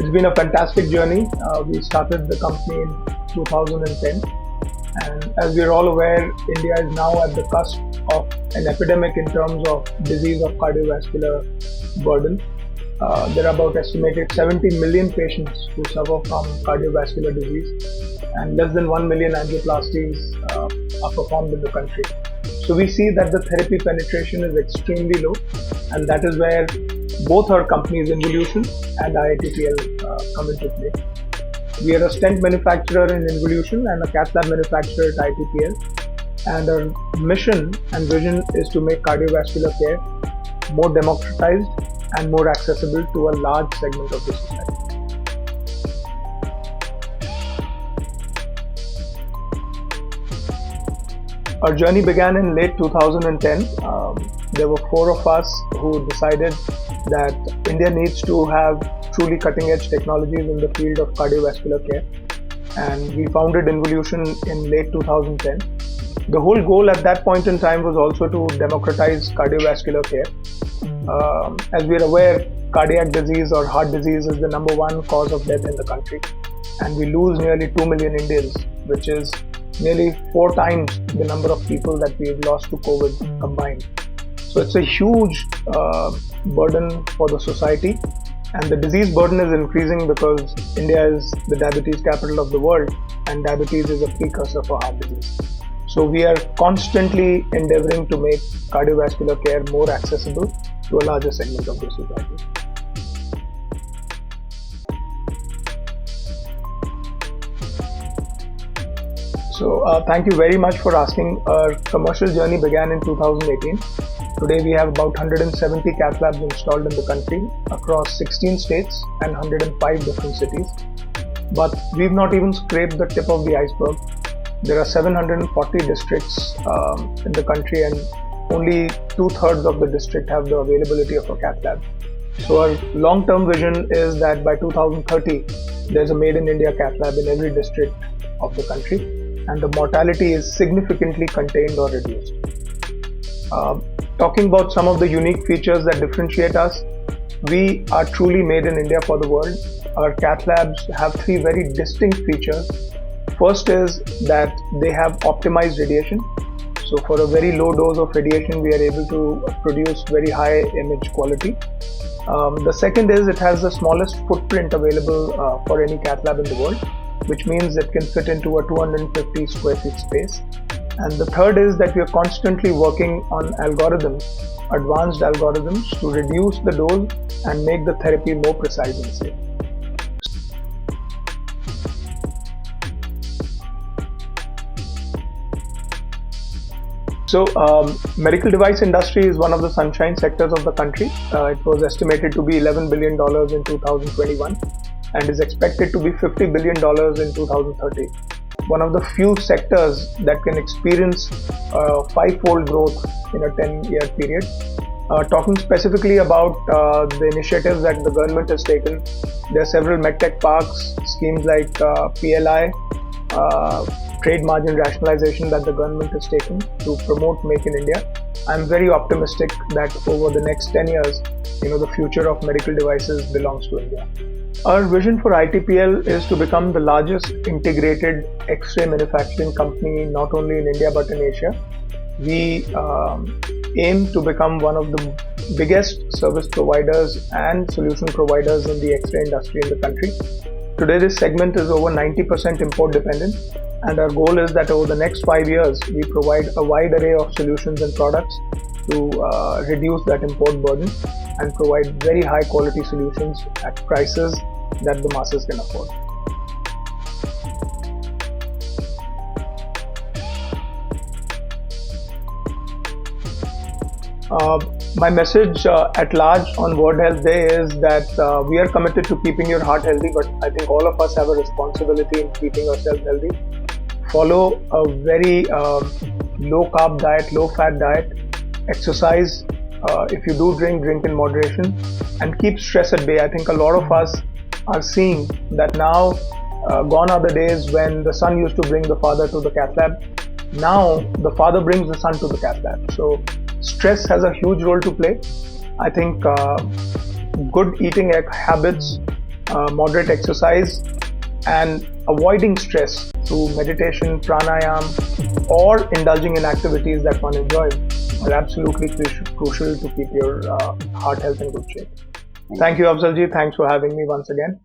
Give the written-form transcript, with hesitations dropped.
It's been a fantastic journey. We started the company in 2010, and as we're all aware, India is now at the cusp of an epidemic in terms of disease of cardiovascular burden. There are about estimated 70 million patients who suffer from cardiovascular disease, and less than 1 million angioplasties are performed in the country. So we see that the therapy penetration is extremely low, and that is where both our companies, Involution and IITPL, come into play. We are a stent manufacturer in Involution and a cath lab manufacturer at IITPL, and our mission and vision is to make cardiovascular care more democratized and more accessible to a large segment of the society. Our journey began in late 2010. There were four of us who decided that India needs to have truly cutting-edge technologies in the field of cardiovascular care, and we founded Involution in late 2010. The whole goal at that point in time was also to democratize cardiovascular care. As we are aware, cardiac disease or heart disease is the number one cause of death in the country, and we lose nearly 2 million Indians, which is nearly 4 times the number of people that we have lost to COVID combined. So it's a huge burden for the society, and the disease burden is increasing because India is the diabetes capital of the world, and diabetes is a precursor for heart disease. So we are constantly endeavoring to make cardiovascular care more accessible to a larger segment of the society. So thank you very much for asking. Our commercial journey began in 2018. Today we have about 170 cath labs installed in the country across 16 states and 105 different cities. But we've not even scraped the tip of the iceberg. There are 740 districts in the country, and only 2/3 of the district have the availability of a cath lab. So our long-term vision is that by 2030, there's a Made in India cath lab in every district of the country, and the mortality is significantly contained or reduced. Talking about some of the unique features that differentiate us, we are truly made in India for the world. Our cath labs have 3 very distinct features. First is that they have optimized radiation. So for a very low dose of radiation, we are able to produce very high image quality. The second is it has the smallest footprint available for any cath lab in the world, which means it can fit into a 250 square feet space. And the third is that we are constantly working on algorithms, advanced algorithms, to reduce the dose and make the therapy more precise and safe. So, medical device industry is one of the sunshine sectors of the country. It was estimated to be $11 billion in 2021 and is expected to be $50 billion in 2030. One of the few sectors that can experience 5-fold growth in a 10-year period. Talking specifically about the initiatives that the government has taken, there are several medtech parks, schemes like PLI, trade margin rationalization that the government has taken to promote Make in India. I'm very optimistic that over the next 10 years, the future of medical devices belongs to India. Our vision for IITPL is to become the largest integrated X-ray manufacturing company, not only in India but in Asia. We aim to become one of the biggest service providers and solution providers in the X-ray industry in the country. Today, this segment is over 90% import dependent, and our goal is that over the next 5 years, we provide a wide array of solutions and products to reduce that import burden and provide very high quality solutions at prices that the masses can afford. My message at large on World Health Day is that we are committed to keeping your heart healthy, but I think all of us have a responsibility in keeping ourselves healthy. Follow a very low carb diet, low fat diet, exercise. If you do drink in moderation, and keep stress at bay. I think a lot of us are seeing that now. Gone are the days when the son used to bring the father to the cath lab. Now the father brings the son to the cath lab. So stress has a huge role to play. I think good eating habits, moderate exercise, and avoiding stress through meditation, pranayam, or indulging in activities that one enjoys are absolutely crucial to keep your heart health in good shape. Thank you, Afzalji. Thanks for having me once again.